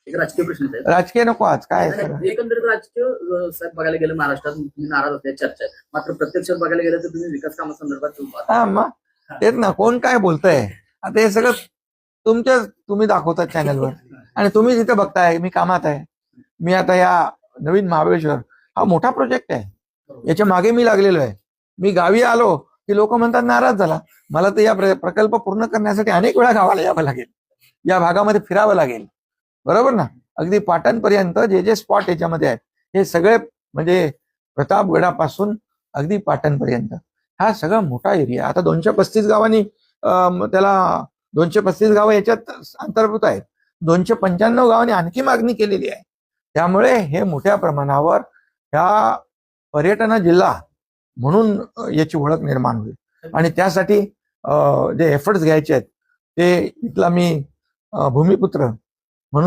एक राजकीय प्रश्न आहे. राजकीय नको आज काय एकंदरीत राजकीय साहेब बघायला गेलं महाराष्ट्रात तुम्ही नाराज असल्याची चर्चा आहे. मात्र प्रत्यक्षात बघायला गेलं तर तुम्ही विकास कामासंदर्भात हा मग तेच ना, कोण काय बोलतंय आता हे सगळं तुम्ही दाखवतात चॅनलवर, आणि तुम्ही जिथे बघताय मी कामात आहे. मी आता या नवीन महाबळेश्वर हा मोठा प्रोजेक्ट आहे, याच्या मागे मी लागलेलो आहे. मी गावी आलो की लोक म्हणतात नाराज झाला. मला तर या प्रकल्प पूर्ण करण्यासाठी अनेक वेळा गावाला यावं लागेल, या भागामध्ये फिरावं लागेल, बरोबर ना. अगदी पाटणपर्यंत जे जे स्पॉट याच्यामध्ये आहेत हे सगळे म्हणजे प्रतापगडापासून अगदी पाटणपर्यंत हा सगळा मोठा एरिया. आता 235 गावांनी त्याला 235 गावं याच्यात अंतर्भूत आहेत. 295 गावांनी आणखी मागणी केलेली आहे. त्यामुळे हे मोठ्या प्रमाणावर ह्या पर्यटन जिल्हा म्हणून याची ओळख निर्माण होईल. आणि त्यासाठी जे एफर्ट्स घ्यायचे आहेत ते इथला मी भूमिपुत्र म्हणून